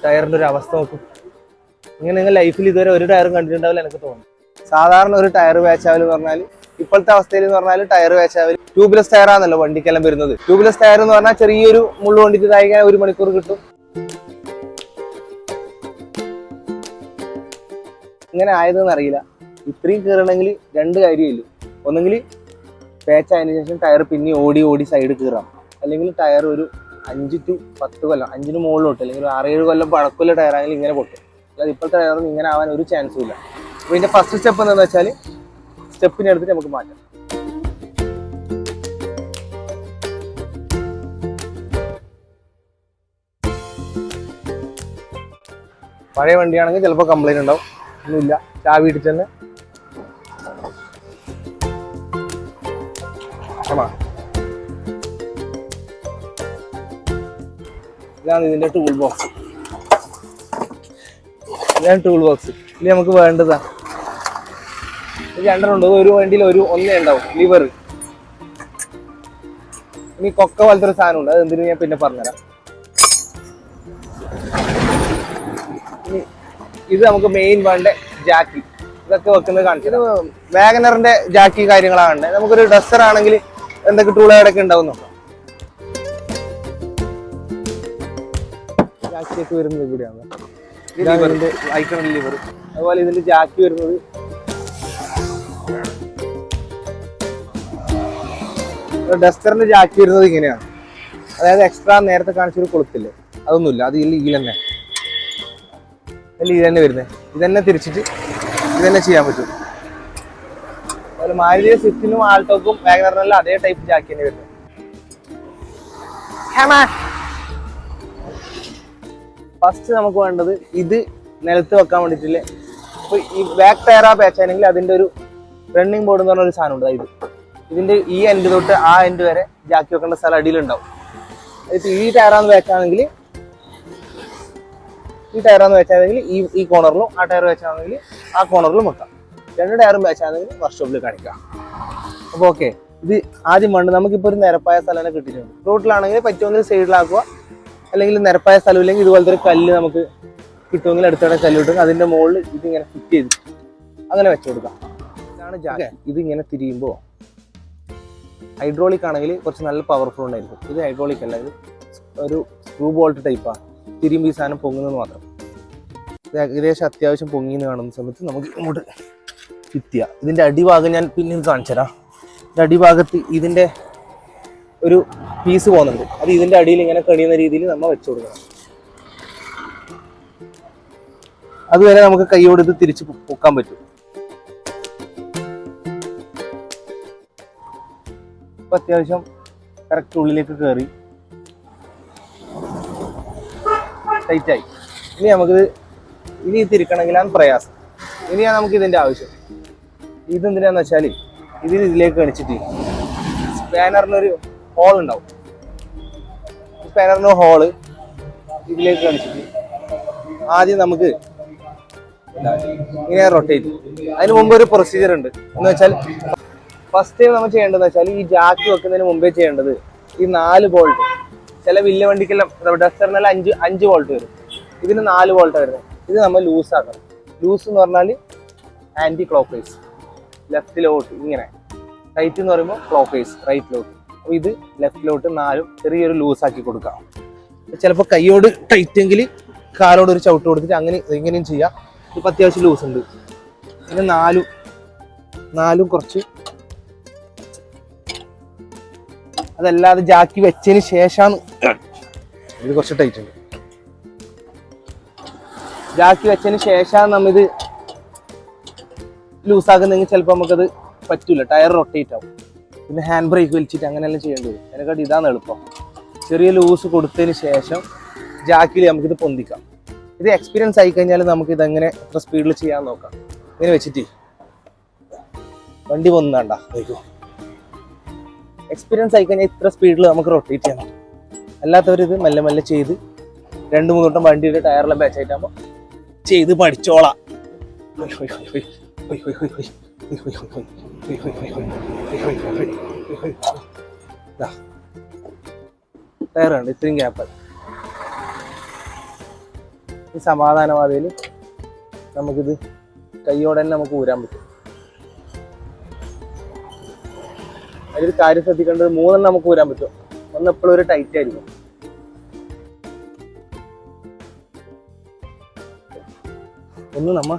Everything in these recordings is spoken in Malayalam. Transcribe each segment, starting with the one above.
ടയറിന്റെ ഒരു അവസ്ഥ നോക്കും. ഇങ്ങനെ നിങ്ങൾ ലൈഫിൽ ഇതുവരെ ഒരു ടയറും കണ്ടിട്ടുണ്ടാവില്ല എനിക്ക് തോന്നുന്നു. സാധാരണ ഒരു ടയർ വേച്ചാവൽ എന്ന് പറഞ്ഞാൽ ഇപ്പോഴത്തെ അവസ്ഥയിൽ എന്ന് പറഞ്ഞാൽ ടയർ വേച്ചാവൽ ട്യൂബ്ലെസ് ടയറാണല്ലോ വണ്ടിക്കെല്ലാം വരുന്നത്. ട്യൂബ്ലെസ് ടയർ എന്ന് പറഞ്ഞാൽ ചെറിയൊരു മുള്ളു കൊണ്ടിട്ട് തായിക്കാൻ 1 മണിക്കൂർ കിട്ടും. ഇങ്ങനെ ആയതെന്ന് അറിയില്ല. ഇത്രയും കീറണമെങ്കിൽ 2 കാര്യമില്ല. ഒന്നെങ്കിൽ പേച്ചായതിനു ശേഷം ടയർ പിന്നെ ഓടി സൈഡ് കീറാം, അല്ലെങ്കിൽ ടയർ ഒരു 5 to 10 കൊല്ലം 5-ന് മുകളിലോട്ട് അല്ലെങ്കിൽ 6-7 കൊല്ലം പഴക്കമുള്ള ടയറാണെങ്കിൽ ഇങ്ങനെ പൊട്ടും. അല്ലാതെ ഇപ്പോഴത്തെ ടയറൊന്നും ഇങ്ങനെ ആവാൻ ഒരു ചാൻസും ഇല്ല. അപ്പോൾ ഇതിൻ്റെ ഫസ്റ്റ് സ്റ്റെപ്പ് എന്താണെന്ന് വെച്ചാൽ സ്റ്റെപ്പിനെ എടുത്തിട്ട് നമുക്ക് മാറ്റാം. പഴയ വണ്ടിയാണെങ്കിൽ ചിലപ്പോൾ കംപ്ലൈൻറ്റ് ഉണ്ടാവും. ഒന്നുമില്ല, ചാവി ഇട്ടിട്ട് തന്നെ ഇതാണ് ഇതിൻ്റെ ടൂൾ ബോക്സ്. ഇതാണ് ടൂൾ ബോക്സ്. ഇനി നമുക്ക് വേണ്ടതാ ഇത് 2 ഉണ്ട്. ഒരു വണ്ടിയിൽ ഒന്നേ ഉണ്ടാവും ലിവർ. ഇനി കൊക്ക പോലത്തെ ഒരു സാധനം ഉണ്ട്, അത് എന്തിനു ഞാൻ പിന്നെ പറഞ്ഞുതരാം. ഇത് നമുക്ക് മെയിൻ വേണ്ട ജാക്കി, ഇതൊക്കെ വെക്കുന്നത് കാണിച്ചത് വാഗനറിന്റെ ജാക്കി കാര്യങ്ങളാണ്. നമുക്കൊരു ഡസ്റ്റർ ആണെങ്കിൽ എന്തൊക്കെ ടൂളുകളൊക്കെ ഉണ്ടാവും നോക്കാം. ജാക്കിയൊക്കെ വരുന്നത് ഇവിടെയാണ്. ഇതിന്റെ ഐക്കൺ ലിവർ. അതുപോലെ ഇതിന്റെ ജാക്കി വരുന്നത് ഡസ്റ്ററിന്റെ ജാക്കി വരുന്നത് ഇങ്ങനെയാണ്. അതായത് എക്സ്ട്രാ നേരത്തെ കാണിച്ചൊരു കൊളുത്തില്ലേ, അതൊന്നുമില്ല. അത് ഇതിൽ തന്നെ വരുന്നത്. ഇതന്നെ തിരിച്ചിട്ട് ഇതന്നെ ചെയ്യാൻ പറ്റും. അതുപോലെ മാരുതി സ്വിഫ്റ്റിനും ആൾട്ടോക്കും വാഗനറിനെല്ലാം അതേ ടൈപ്പ് ജാക്കി തന്നെ വരുന്നത്. ഫസ്റ്റ് നമുക്ക് വേണ്ടത് ഇത് നിലത്ത് വെക്കാൻ വേണ്ടിയിട്ടില്ലേ. അപ്പോൾ ഈ ബാക്ക് ടയറാ പേച്ചാണെങ്കിൽ അതിൻ്റെ ഒരു റണ്ണിങ് ബോർഡ് എന്ന് പറഞ്ഞൊരു സാധനം ഉണ്ട്. ഇതിൻ്റെ ഈ എൻഡ് തൊട്ട് ആ എൻഡ് വരെ ജാക്കി വെക്കേണ്ട സ്ഥലം അടിയിലുണ്ടാവും. അതിപ്പോൾ ഈ ടയറാന്ന് വെച്ചാണെങ്കിൽ ഈ കോർണറിലും ആ ടയർ വെച്ചാണെങ്കിൽ ആ കോർണറിലും വെക്കാം. 2 ടയറും വെച്ചാണെങ്കിൽ വർക്ക്ഷോപ്പിൽ കാണിക്കാം. അപ്പോൾ ഓക്കെ, ഇത് ആദ്യം വേണ്ട നമുക്കിപ്പോൾ ഒരു നിരപ്പായ സ്ഥലം കിട്ടിയിട്ടുണ്ട്. റോട്ടിലാണെങ്കിൽ പറ്റുമെങ്കിൽ സൈഡിലാക്കുക, അല്ലെങ്കിൽ നിരപ്പായ സ്ഥലമില്ലെങ്കിൽ ഇതുപോലത്തെ ഒരു കല്ല് നമുക്ക് കിട്ടുമെങ്കിൽ അടുത്തവിടെ കല്ല് കിട്ടും. അതിൻ്റെ മുകളിൽ ഇതിങ്ങനെ ഫിറ്റ് ചെയ്ത് അങ്ങനെ വെച്ച് കൊടുക്കാം. ഇതാണ് ജാക്കി. ഇതിങ്ങനെ തിരിയുമ്പോൾ ഹൈഡ്രോളിക് ആണെങ്കിൽ കുറച്ച് നല്ല പവർഫുൾ ഉണ്ടായിരിക്കും. ഇത് ഹൈഡ്രോളിക് അല്ല, ഇത് ഒരു സ്ക്രൂ ബോൾട്ട് ടൈപ്പാണ്. തിരുമ്പി ഈ സാധനം പൊങ്ങുന്നത് മാത്രം. ഏകദേശം അത്യാവശ്യം പൊങ്ങിന്ന് കാണുന്ന സമയത്ത് നമുക്ക് ഇങ്ങോട്ട് ഫിറ്റ് ചെയ്യാം. ഇതിൻ്റെ അടിഭാഗം ഞാൻ പിന്നീട് കാണിച്ചു തരാം. ഇതിൻ്റെ അടിഭാഗത്ത് ഇതിൻ്റെ ഒരു പീസ് പോകുന്നുണ്ട്. അത് ഇതിൻ്റെ അടിയിൽ ഇങ്ങനെ കഴിയുന്ന രീതിയിൽ നമ്മൾ വെച്ചു കൊടുക്കണം. അതുവരെ നമുക്ക് കൈയോട് ഇത് തിരിച്ച് പൊക്കാൻ പറ്റും. ഇപ്പം അത്യാവശ്യം കറക്റ്റ് ഉള്ളിലേക്ക് കയറി ടൈറ്റായി. ഇനി തിരിക്കണമെങ്കിലാണ് പ്രയാസം. ഇനിയാണ് നമുക്ക് ഇതിൻ്റെ ആവശ്യം. ഇതെന്തിനാന്ന് വെച്ചാൽ ഇതിലേക്ക് കണിച്ചിട്ട് സ്പാനറിനൊരു ഹോൾ ഉണ്ടാവും. സ്പാനറിന് ഹോള് ഇതിലേക്ക് കണിച്ചിട്ട് ആദ്യം നമുക്ക് ഇങ്ങനെ റൊട്ടേറ്റ്. അതിന് മുമ്പ് ഒരു പ്രൊസീജിയർ ഉണ്ട്. എന്ന് വെച്ചാൽ ഫസ്റ്റ് ടൈം നമ്മൾ ചെയ്യേണ്ടതെന്ന് വെച്ചാൽ ഈ ജാക്കി വെക്കുന്നതിന് മുമ്പേ ചെയ്യേണ്ടത് ഈ 4 ബോൾട്ട്. ചില വലിയ വണ്ടിക്കെല്ലാം ഡസ്റ്ററിനെല്ലാം 5 വോൾട്ട് വരും. ഇതിന് 4 വോൾട്ട് വരുന്നത്. ഇത് നമ്മൾ ലൂസാക്കണം. ലൂസ് എന്ന് പറഞ്ഞാൽ ആൻറ്റി ക്ലോക്ക് വൈസ്, ലെഫ്റ്റിലോട്ട് ഇങ്ങനെ. റൈറ്റ് എന്ന് പറയുമ്പോൾ ക്ലോക്ക് വൈസ് റൈറ്റിലോട്ട്. അപ്പോൾ ഇത് ലെഫ്റ്റിലോട്ട് 4 ചെറിയൊരു ലൂസാക്കി കൊടുക്കാം. ചിലപ്പോൾ കൈയോട് ടൈറ്റെങ്കിൽ കാലോട് ഒരു ചവിട്ട് കൊടുത്തിട്ട് അങ്ങനെ ഇങ്ങനെയും ചെയ്യാം. ഇപ്പം അത്യാവശ്യം ലൂസ് ഉണ്ട്. പിന്നെ 4 കുറച്ച്. അതല്ലാതെ ജാക്കി വെച്ചതിന് ശേഷമാണ് ഇത് കുറച്ച് ടൈറ്റ് ഉണ്ട്. ജാക്കി വെച്ചതിന് ശേഷമാണ് നമ്മിത് ലൂസാക്കുന്നെങ്കിൽ ചിലപ്പോൾ നമുക്കത് പറ്റില്ല, ടയർ റൊട്ടേറ്റ് ആവും. പിന്നെ ഹാൻഡ് ബ്രേക്ക് വലിച്ചിട്ട് അങ്ങനെയെല്ലാം ചെയ്യേണ്ടി വരും. അതിനെക്കാട്ടി ഇതാണ് എളുപ്പം. ചെറിയ ലൂസ് കൊടുത്തതിന് ശേഷം ജാക്കിൽ നമുക്കിത് പൊന്തിക്കാം. ഇത് എക്സ്പീരിയൻസ് ആയി കഴിഞ്ഞാൽ നമുക്ക് ഇതെങ്ങനെ എത്ര സ്പീഡിൽ ചെയ്യാൻ നോക്കാം. ഇങ്ങനെ വെച്ചിട്ട് വണ്ടി പൊന്നാണ്ട വയ്ക്കും. എക്സ്പീരിയൻസ് ആയി കഴിഞ്ഞാൽ ഇത്ര സ്പീഡിൽ നമുക്ക് റൊട്ടേറ്റ് ചെയ്യാൻ പറ്റും. അല്ലാത്തവർ ഇത് മെല്ലെ മെല്ലെ ചെയ്ത് 2-3 വട്ടം വണ്ടിയുടെ ടയറിലെ ബാച്ചായിട്ടാകുമ്പോൾ ചെയ്ത് പഠിച്ചോളാം. ടയർ ഉണ്ട് ഇത്രയും ഗ്യാപ്പ്. ഈ സമാധാനവാദിയിൽ നമുക്കിത് കൈയോടെ തന്നെ നമുക്ക് ഊരാൻ പറ്റും. അതിലൊരു കാര്യം ശ്രദ്ധിക്കേണ്ടത് 3 നമുക്ക് ഊരാൻ പറ്റും. ഒന്ന് എപ്പോഴും ഒരു ടൈറ്റ് ആയിരിക്കും. ഒന്ന് നമ്മ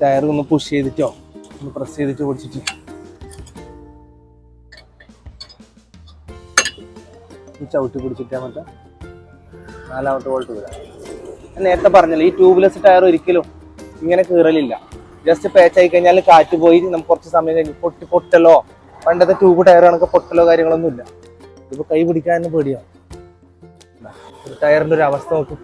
ടയർ ഒന്ന് പുഷ് ചെയ്തിട്ടോ ഒന്ന് പ്രസ് ചെയ്തിട്ട് പിടിച്ചിട്ട് ചവിട്ടി പിടിച്ചിട്ടാ മറ്റേ 4ാമത്തെ ബോൾട്ട് വരാം. ഞാൻ നേരത്തെ പറഞ്ഞല്ലോ ഈ ട്യൂബ്ലെസ് ടയർ ഒരിക്കലും ഇങ്ങനെ കീറലില്ല. ജസ്റ്റ് പേച്ചായി കഴിഞ്ഞാൽ കാറ്റ് പോയി നമുക്ക് കുറച്ച് സമയം കഴിഞ്ഞ് പൊട്ടലോ പണ്ടത്തെ ട്യൂബ് ടയർ കണക്ക് പൊട്ടലോ കാര്യങ്ങളൊന്നും ഇല്ല. ഇതിപ്പോൾ കൈ പിടിക്കാൻ പേടിയാണ്. ടയറിൻ്റെ ഒരു അവസ്ഥ നോക്കും.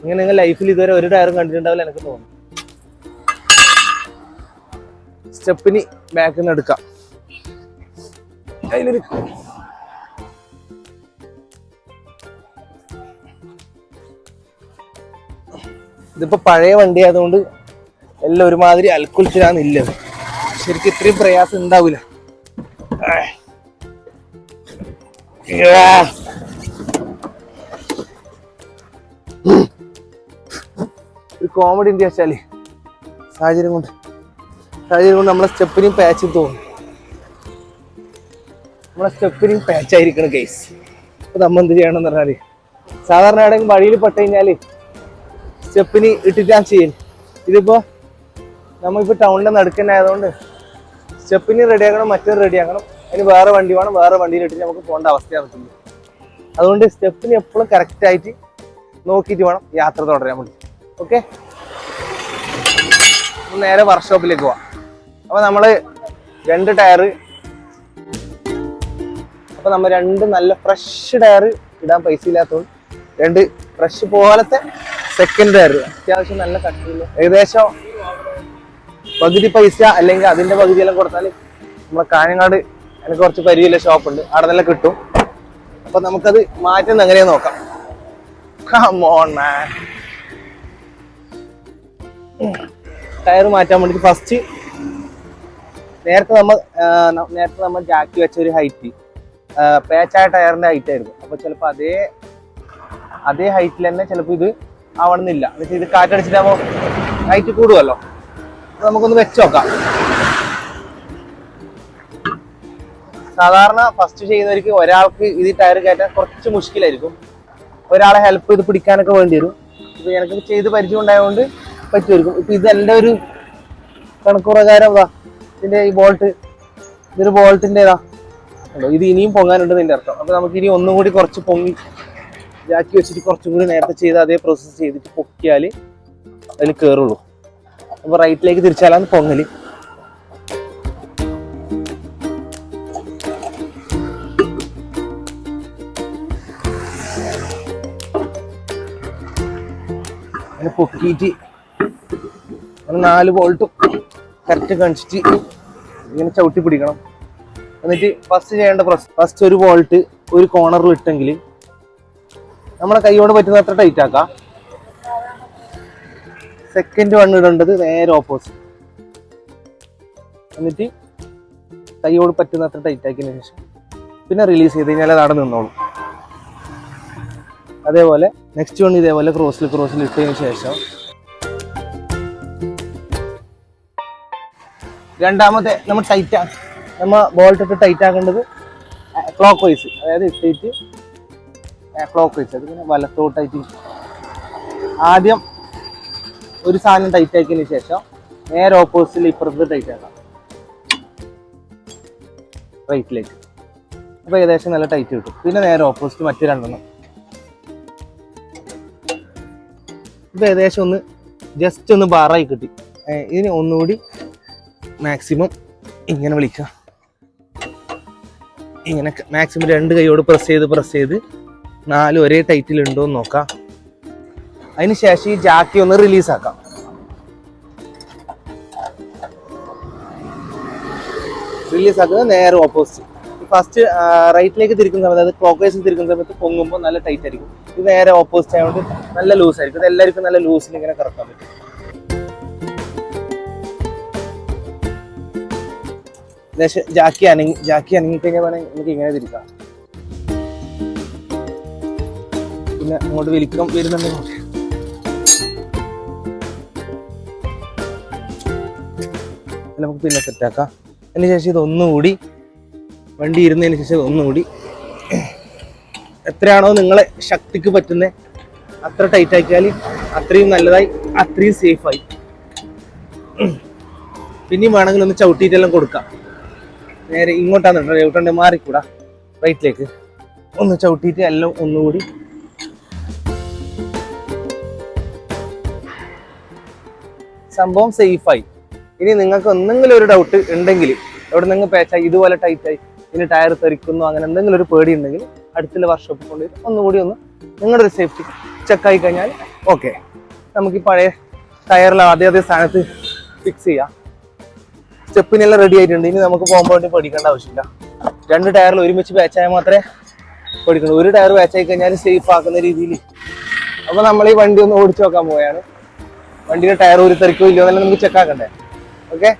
ഇങ്ങനെ നിങ്ങൾ ലൈഫിൽ ഇതുവരെ ഒരു ടയറും കണ്ടിട്ടുണ്ടാവില്ല എനിക്ക് തോന്നുന്നു. സ്റ്റെപ്പിന് ബാക്കിൽ നിന്ന് എടുക്കാം. ഇതിപ്പോ പഴയ വണ്ടി ആയതുകൊണ്ട് എല്ലാം ഒരുമാതിരി അൽക്കുൽച്ചിലാന്നില്ല. ശരിക്കും ഇത്രയും പ്രയാസം ഉണ്ടാവില്ല. ഒരു കോമഡി എന്താ വെച്ചാല് സാഹചര്യം കൊണ്ട് നമ്മളെ സ്റ്റെപ്പിനും പാച്ച് തോന്നും. നമ്മളെ സ്റ്റെപ്പിനും പാച്ചായിരിക്കണം കേസ്. അപ്പൊ നമ്മൾ എന്ത് ചെയ്യണമെന്ന് പറഞ്ഞാല് സാധാരണ എവിടെയെങ്കിലും വഴിയിൽ പെട്ട് കഴിഞ്ഞാല് സ്റ്റെപ്പിന് ഇട്ടിട്ടാണ് ചെയ്യല്. ഇതിപ്പോ നമ്മളിപ്പോ ടൗണിന്റെ നടുക്കന്നെ ആയതുകൊണ്ട് സ്റ്റെപ്പിന് റെഡിയാക്കണം, മറ്റൊരു റെഡിയാക്കണം. അതിന് വേറെ വണ്ടി വേണം, വേറെ വണ്ടിയിൽ ഇട്ടിട്ട് നമുക്ക് പോകേണ്ട അവസ്ഥയാണ് പറ്റുന്നത്. അതുകൊണ്ട് സ്റ്റെപ്പിന് എപ്പോഴും കറക്റ്റ് ആയിട്ട് നോക്കിയിട്ട് വേണം യാത്ര തുടരാൻ വേണ്ടി. ഓക്കെ, നേരെ വർക്ക്ഷോപ്പിലേക്ക് പോവാം. അപ്പൊ നമ്മള് 2 ടയർ, അപ്പൊ നമ്മൾ 2 നല്ല ഫ്രഷ് ടയർ ഇടാൻ പൈസ ഇല്ലാത്തതുകൊണ്ട് 2 ഫ്രഷ് പോലത്തെ സെക്കൻഡ് ടയർ അത്യാവശ്യം നല്ല കട്ടിയില്ല. ഏകദേശം പകുതി പൈസ അല്ലെങ്കിൽ അതിന്റെ പകുതിയെല്ലാം കൊടുത്താൽ നമ്മളെ കാഞ്ഞങ്ങാട് എനിക്ക് കുറച്ച് പരിചയമുള്ള ഷോപ്പുണ്ട്, അവിടെ നല്ല കിട്ടും. അപ്പൊ നമുക്കത് മാറ്റുന്ന എങ്ങനെയാ നോക്കാം. Come on, man. ടയർ മാറ്റാൻ വേണ്ടിട്ട് ഫസ്റ്റ് നേരത്തെ നമ്മൾ ജാക്കി വെച്ച ഒരു ഹൈറ്റ് പേച്ചായ ടയറിന്റെ ഹൈറ്റ് ആയിരുന്നു. അപ്പൊ ചിലപ്പോ അതേ ഹൈറ്റിൽ തന്നെ ചിലപ്പോ ഇത് ആവണമെന്നില്ല. എന്നുവെച്ചാൽ ഇത് കാറ്റടിച്ചിട്ടാകുമ്പോൾ ഹൈറ്റ് കൂടുമല്ലോ. നമുക്കൊന്ന് വെച്ച് നോക്കാം. സാധാരണ ഫസ്റ്റ് ചെയ്യുന്നവർക്ക് ഒരാൾക്ക് ഇത് ടയർ കയറ്റാൻ കുറച്ച് മുഷ്കിലായിരിക്കും. ഒരാളെ ഹെൽപ്പ് ചെയ്ത് പിടിക്കാനൊക്കെ വേണ്ടി വരും. ഇപ്പൊ എനിക്ക് ചെയ്ത് പരിചയം ഉണ്ടായതുകൊണ്ട് പറ്റുമായിരിക്കും. ഇപ്പൊ ഇത് എൻ്റെ ഒരു കണക്ക് പ്രകാരം ഇതിന്റെ ഈ ഇതൊരു ബോൾട്ടിൻ്റെതാ. ഇത് ഇനിയും പൊങ്ങാനുണ്ട് ഇതിന്റെ അർത്ഥം. അപ്പൊ നമുക്ക് ഇനി ഒന്നും കൂടി കുറച്ച് പൊങ്ങി ജാക്കി വെച്ചിട്ട് കുറച്ചും കൂടി നേരത്തെ ചെയ്ത് അതേ പ്രോസസ്സ് ചെയ്തിട്ട് പൊക്കിയാൽ അതിൽ കയറുള്ളൂ. അപ്പൊ റൈറ്റിലേക്ക് തിരിച്ചാലാണ് പൊങ്ങല്. അങ്ങനെ പൊക്കിയിട്ട് 4 ബോൾട്ടും കറക്റ്റ് കാണിച്ചിട്ട് ഇങ്ങനെ ചവിട്ടി പിടിക്കണം. എന്നിട്ട് ഫസ്റ്റ് ചെയ്യേണ്ട പ്രോസസ്, ഫസ്റ്റ് ഒരു ബോൾട്ട് ഒരു കോർണറിൽ ഇട്ടെങ്കിൽ നമ്മളെ കൈയോട് പറ്റുന്ന അത്ര ടൈറ്റ് ആക്കാം. സെക്കൻഡ് വൺ ഇടേണ്ടത് നേരെ ഓപ്പോസിറ്റ്. എന്നിട്ട് കൈയോട് പറ്റുന്ന അത്ര ടൈറ്റ് ആക്കിയതിന് ശേഷം പിന്നെ റിലീസ് ചെയ്ത് കഴിഞ്ഞാൽ അത് അവിടെ നിന്നോളും. അതേപോലെ നെക്സ്റ്റ് വൺ ഇതേപോലെ ക്രോസിൽ ഇട്ടതിന് ശേഷം രണ്ടാമത്തെ നമ്മൾ ബോൾട്ട് ഇട്ട് ടൈറ്റ് ആക്കേണ്ടത് ക്ലോക്ക് വൈസ്, അതായത് ഇട്ടിട്ട് ക്ലോക്ക് വൈസ്, അത് പിന്നെ വലത്തോട്ടായിട്ട് ആദ്യം ഒരു സാധനം ടൈറ്റ് ആക്കിയതിന് ശേഷം നേരെ ഓപ്പോസിറ്റിൽ ഇപ്പുറത്ത് ടൈറ്റ് ആക്കാം റൈറ്റിലേക്ക്. അപ്പോൾ ഏകദേശം നല്ല ടൈറ്റ് കിട്ടും. പിന്നെ നേരെ ഓപ്പോസിറ്റ് മറ്റു 2 ഇപ്പൊ ഏകദേശം ഒന്ന് ജസ്റ്റ് ഒന്ന് ബാറായി കിട്ടി. ഇതിന് ഒന്നുകൂടി മാക്സിമം ഇങ്ങനെ വിളിക്കുക. ഇങ്ങനെ മാക്സിമം 2 കൈയോട് പ്രസ് ചെയ്ത് 4 ഒരേ ടൈറ്റിലുണ്ടോ എന്ന് നോക്കാം. അതിന് ശേഷം ഈ ജാക്കി ഒന്ന് റിലീസാക്കാം. റിലീസാക്കുന്നത് നേരെ ഓപ്പോസിറ്റ്. ഫസ്റ്റ് റൈറ്റിലേക്ക് തിരിക്കുന്ന സമയത്ത്, അത് ക്ലോക്ക് വൈസിൽ തിരിക്കുന്ന സമയത്ത് പൊങ്ങുമ്പോൾ നല്ല ടൈറ്റ് ആയിരിക്കും. ഇത് നേരെ ഓപ്പോസിറ്റ് ആയതുകൊണ്ട് നല്ല ലൂസ് ആയിരിക്കും. ഇത് എല്ലാവർക്കും നല്ല ലൂസിൽ ഇങ്ങനെ കറക്കാൻ പറ്റും. ജാക്കി അനങ്ങി കഴിഞ്ഞാൽ വേണമെങ്കിൽ നമുക്ക് ഇങ്ങനെ തിരിക്കാം. പിന്നെ അങ്ങോട്ട് വലിക്കം വരുന്നുണ്ടെങ്കിൽ എല്ലാം നമുക്ക് പിന്നെ സെറ്റാക്കാം. അതിന് ശേഷം ഇതൊന്നുകൂടി വണ്ടി ഇരുന്നതിന് ശേഷം ഇതൊന്നുകൂടി എത്രയാണോ നിങ്ങളെ ശക്തിക്ക് പറ്റുന്നത് അത്ര ടൈറ്റ് ആക്കിയാൽ അത്രയും നല്ലതായി, അത്രയും സേഫായി. പിന്നെയും വേണമെങ്കിൽ ഒന്ന് ചവിട്ടിയിട്ടെല്ലാം കൊടുക്കാം. നേരെ ഇങ്ങോട്ടാണ് ചവിട്ടേണ്ടത്, മാറിക്കൂടാ, റൈറ്റിലേക്ക് ഒന്ന് ചവിട്ടിയിട്ട് എല്ലാം ഒന്നുകൂടി സംഭവം സേഫായി. ഇനി നിങ്ങൾക്ക് എന്തെങ്കിലും ഒരു ഡൗട്ട് ഉണ്ടെങ്കിൽ, എവിടെ നിങ്ങൾ പേച്ചായി ഇതുപോലെ ടൈറ്റായി ഇനി ടയർ തെറിക്കുന്നു അങ്ങനെ എന്തെങ്കിലും ഒരു പേടി ഉണ്ടെങ്കിൽ അടുത്തുള്ള വർക്ക്ഷോപ്പിൽ കൊണ്ടുപോയി ഒന്നുകൂടി ഒന്ന് നിങ്ങളുടെ ഒരു സേഫ്റ്റി ചെക്കായി കഴിഞ്ഞാൽ ഓക്കെ, നമുക്ക് ഈ പഴയ ടയറിൽ അതേ സ്ഥാനത്ത് ഫിക്സ് ചെയ്യാം. സ്റ്റെപ്പിനെല്ലാം റെഡി ആയിട്ടുണ്ട്. ഇനി നമുക്ക് പോകുമ്പോൾ വേണ്ടി പേടിക്കേണ്ട ആവശ്യമില്ല. 2 ടയറിൽ ഒരുമിച്ച് പാച്ചായാൽ മാത്രമേ പേടിക്കുള്ളൂ. ഒരു ടയർ പാച്ചായി കഴിഞ്ഞാൽ സേഫ് ആക്കുന്ന രീതിയിൽ. അപ്പോൾ നമ്മൾ ഈ വണ്ടി ഒന്ന് ഓടിച്ചു നോക്കാൻ പോവുകയാണ്. വണ്ടിയുടെ ടയർ ഒരു തെറിക്കോ ഇല്ലയോ എന്നെല്ലാം നമുക്ക് ചെക്കാക്കണ്ടേ. ഓക്കെ.